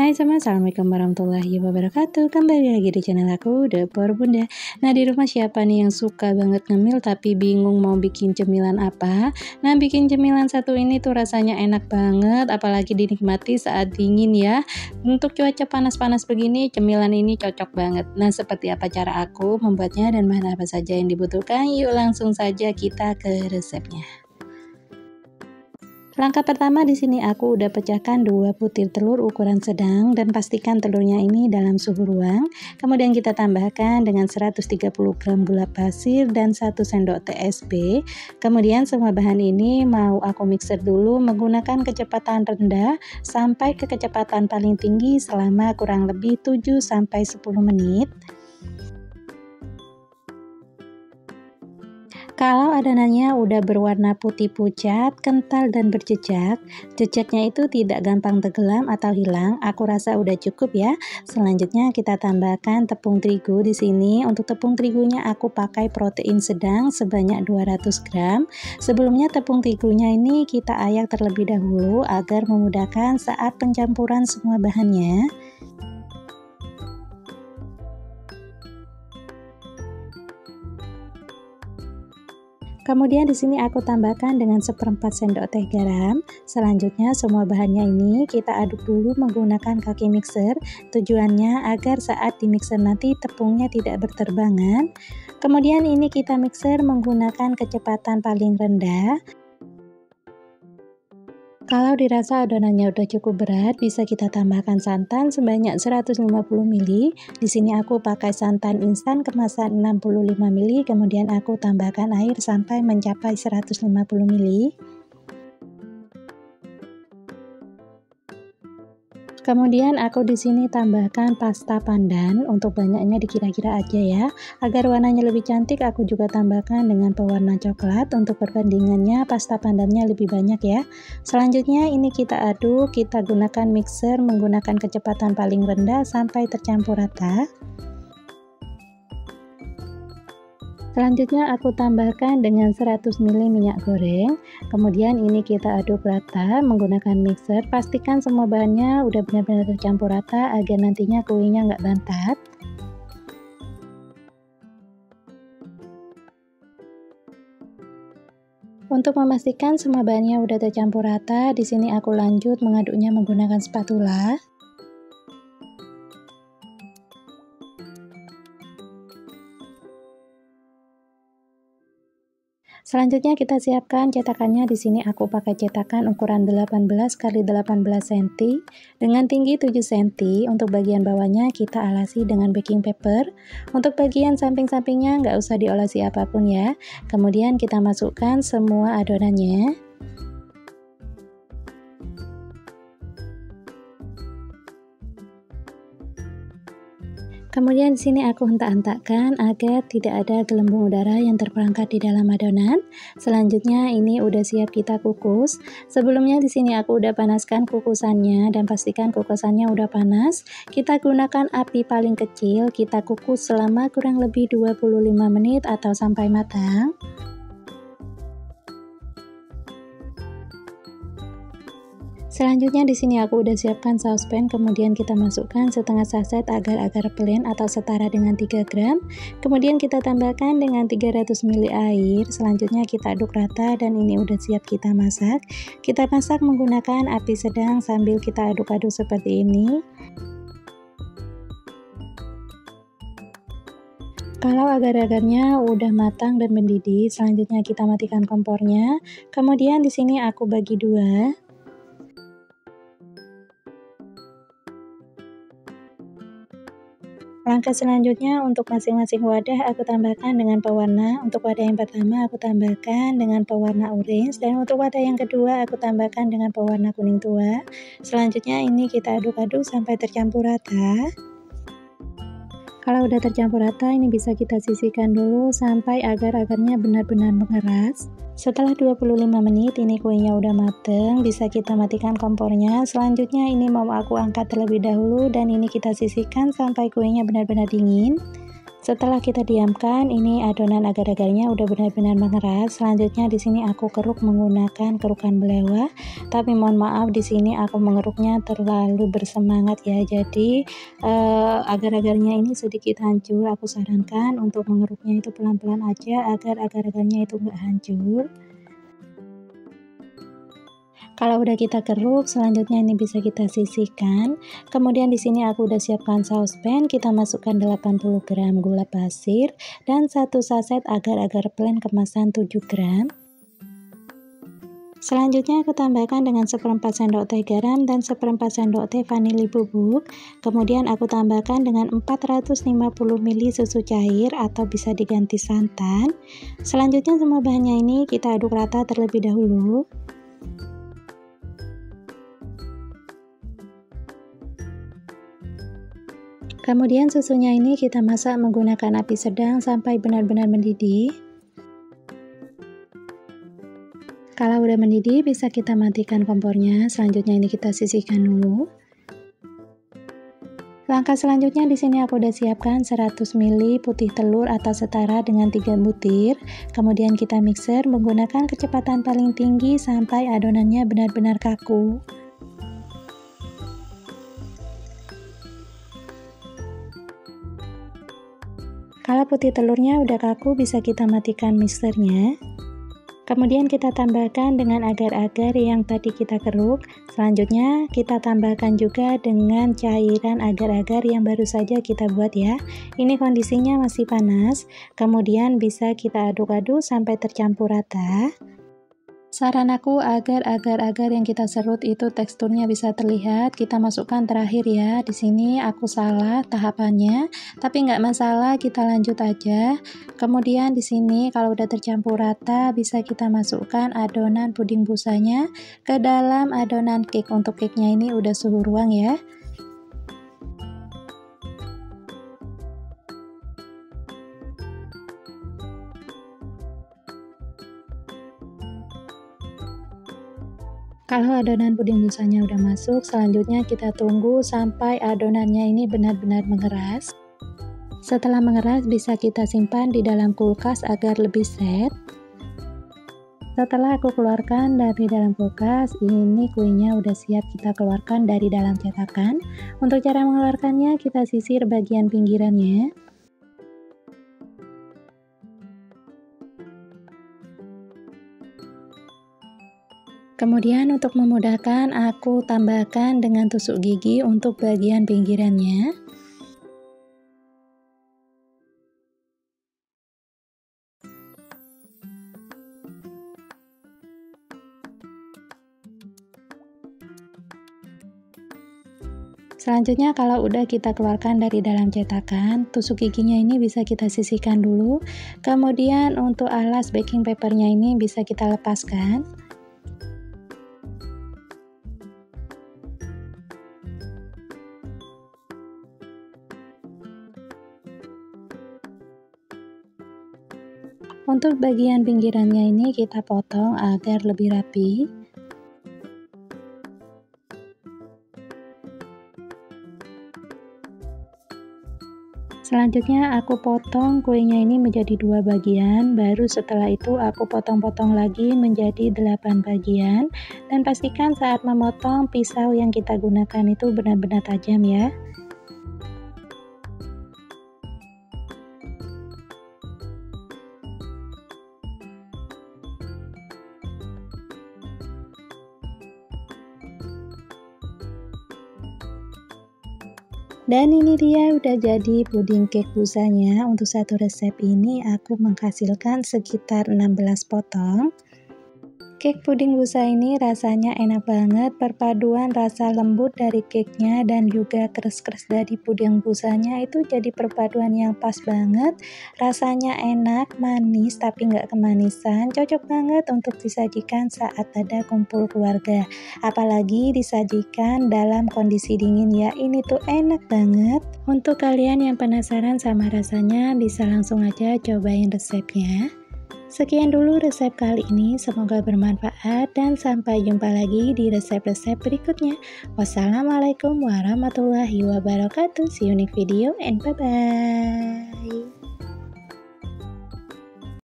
Hai semua, assalamualaikum warahmatullahi wabarakatuh. Kembali lagi di channel aku, Dapur Bunda. Nah, di rumah siapa nih yang suka banget ngemil tapi bingung mau bikin cemilan apa? Nah, bikin cemilan satu ini tuh rasanya enak banget, apalagi dinikmati saat dingin ya. Untuk cuaca panas-panas begini, cemilan ini cocok banget. Nah, seperti apa cara aku membuatnya dan bahan apa saja yang dibutuhkan? Yuk langsung saja kita ke resepnya. Langkah pertama di sini aku udah pecahkan 2 butir telur ukuran sedang dan pastikan telurnya ini dalam suhu ruang. Kemudian kita tambahkan dengan 130 gram gula pasir dan 1 sendok TSB. Kemudian semua bahan ini mau aku mixer dulu menggunakan kecepatan rendah sampai ke kecepatan paling tinggi selama kurang lebih 7-10 menit. Kalau adonannya udah berwarna putih pucat, kental dan berjejak, jejaknya itu tidak gampang tenggelam atau hilang, aku rasa udah cukup ya. Selanjutnya kita tambahkan tepung terigu di sini. Untuk tepung terigunya aku pakai protein sedang sebanyak 200 gram. Sebelumnya tepung terigunya ini kita ayak terlebih dahulu agar memudahkan saat pencampuran semua bahannya. Kemudian di sini aku tambahkan dengan 1/4 sendok teh garam. Selanjutnya semua bahannya ini kita aduk dulu menggunakan kaki mixer. Tujuannya agar saat di mixer nanti tepungnya tidak berterbangan. Kemudian ini kita mixer menggunakan kecepatan paling rendah. Kalau dirasa adonannya udah cukup berat, bisa kita tambahkan santan sebanyak 150 ml. Di sini aku pakai santan instan kemasan 65 ml, kemudian aku tambahkan air sampai mencapai 150 ml. Kemudian aku di sini tambahkan pasta pandan, untuk banyaknya dikira-kira aja ya. Agar warnanya lebih cantik, aku juga tambahkan dengan pewarna coklat. Untuk perbandingannya pasta pandannya lebih banyak ya. Selanjutnya ini kita aduk, kita gunakan mixer menggunakan kecepatan paling rendah sampai tercampur rata. Selanjutnya aku tambahkan dengan 100 ml minyak goreng. Kemudian ini kita aduk rata menggunakan mixer. Pastikan semua bahannya udah benar-benar tercampur rata agar nantinya kuenya nggak bantat. Untuk memastikan semua bahannya udah tercampur rata, di sini aku lanjut mengaduknya menggunakan spatula. Selanjutnya kita siapkan cetakannya. Di sini aku pakai cetakan ukuran 18 x 18 cm dengan tinggi 7 cm. Untuk bagian bawahnya kita alasi dengan baking paper. Untuk bagian samping-sampingnya nggak usah diolesi apapun ya. Kemudian kita masukkan semua adonannya. Kemudian di sini aku hentak-hentakkan agar tidak ada gelembung udara yang terperangkap di dalam adonan. Selanjutnya ini udah siap kita kukus. Sebelumnya di sini aku udah panaskan kukusannya dan pastikan kukusannya udah panas. Kita gunakan api paling kecil, kita kukus selama kurang lebih 25 menit atau sampai matang. Selanjutnya di sini aku udah siapkan saucepan, kemudian kita masukkan setengah saset agar-agar plain atau setara dengan 3 gram. Kemudian kita tambahkan dengan 300 ml air. Selanjutnya kita aduk rata dan ini udah siap kita masak. Kita masak menggunakan api sedang sambil kita aduk-aduk seperti ini. Kalau agar-agarnya udah matang dan mendidih, selanjutnya kita matikan kompornya. Kemudian di sini aku bagi dua. Langkah selanjutnya untuk masing-masing wadah aku tambahkan dengan pewarna. Untuk wadah yang pertama aku tambahkan dengan pewarna orange dan untuk wadah yang kedua aku tambahkan dengan pewarna kuning tua. Selanjutnya ini kita aduk-aduk sampai tercampur rata. Kalau udah tercampur rata, ini bisa kita sisihkan dulu sampai agar-agarnya benar-benar mengeras. Setelah 25 menit ini kuenya udah mateng, bisa kita matikan kompornya. Selanjutnya ini mau aku angkat terlebih dahulu dan ini kita sisihkan sampai kuenya benar-benar dingin. Setelah kita diamkan, ini adonan agar-agarnya udah benar-benar mengeras. Selanjutnya di sini aku keruk menggunakan kerukan belewah. Tapi mohon maaf di sini aku mengeruknya terlalu bersemangat ya. Jadi agar-agarnya ini sedikit hancur. Aku sarankan untuk mengeruknya itu pelan-pelan aja agar agar-agarnya itu enggak hancur. Kalau udah kita keruk, selanjutnya ini bisa kita sisihkan. Kemudian di sini aku udah siapkan saucepan, kita masukkan 80 gram gula pasir dan 1 saset agar-agar plain kemasan 7 gram. Selanjutnya aku tambahkan dengan 1/4 sendok teh garam dan 1/4 sendok teh vanili bubuk. Kemudian aku tambahkan dengan 450 ml susu cair atau bisa diganti santan. Selanjutnya semua bahannya ini kita aduk rata terlebih dahulu. Kemudian susunya ini kita masak menggunakan api sedang sampai benar-benar mendidih. Kalau udah mendidih bisa kita matikan kompornya. Selanjutnya ini kita sisihkan dulu. Langkah selanjutnya di sini aku udah siapkan 100 ml putih telur atau setara dengan 3 butir. Kemudian kita mixer menggunakan kecepatan paling tinggi sampai adonannya benar-benar kaku. Kalau putih telurnya udah kaku, bisa kita matikan mixernya. Kemudian kita tambahkan dengan agar-agar yang tadi kita keruk. Selanjutnya kita tambahkan juga dengan cairan agar-agar yang baru saja kita buat ya. Ini kondisinya masih panas. Kemudian bisa kita aduk-aduk sampai tercampur rata. Saran aku agar agar-agar yang kita serut itu teksturnya bisa terlihat, kita masukkan terakhir ya. Di sini aku salah tahapannya, tapi nggak masalah, kita lanjut aja. Kemudian di sini kalau udah tercampur rata, bisa kita masukkan adonan puding busanya ke dalam adonan cake. Untuk cake-nya ini udah suhu ruang ya. Kalau adonan puding busanya udah masuk, selanjutnya kita tunggu sampai adonannya ini benar-benar mengeras. Setelah mengeras bisa kita simpan di dalam kulkas agar lebih set. Setelah aku keluarkan dari dalam kulkas, ini kuenya udah siap kita keluarkan dari dalam cetakan. Untuk cara mengeluarkannya, kita sisir bagian pinggirannya. Kemudian untuk memudahkan, aku tambahkan dengan tusuk gigi untuk bagian pinggirannya. Selanjutnya kalau udah kita keluarkan dari dalam cetakan, tusuk giginya ini bisa kita sisihkan dulu. Kemudian untuk alas baking papernya ini bisa kita lepaskan. Untuk bagian pinggirannya ini kita potong agar lebih rapi. Selanjutnya aku potong kuenya ini menjadi 2 bagian, baru setelah itu aku potong-potong lagi menjadi 8 bagian. Dan pastikan saat memotong pisau yang kita gunakan itu benar-benar tajam ya. Dan ini dia udah jadi puding cake busanya. Untuk satu resep ini aku menghasilkan sekitar 16 potong. Cake puding busa ini rasanya enak banget, perpaduan rasa lembut dari cake-nya dan juga keras-keras dari puding busanya itu jadi perpaduan yang pas banget. Rasanya enak, manis tapi nggak kemanisan, cocok banget untuk disajikan saat ada kumpul keluarga. Apalagi disajikan dalam kondisi dingin ya, ini tuh enak banget. Untuk kalian yang penasaran sama rasanya bisa langsung aja cobain resepnya. Sekian dulu resep kali ini, semoga bermanfaat dan sampai jumpa lagi di resep-resep berikutnya. Wassalamualaikum warahmatullahi wabarakatuh. See you next video and bye-bye.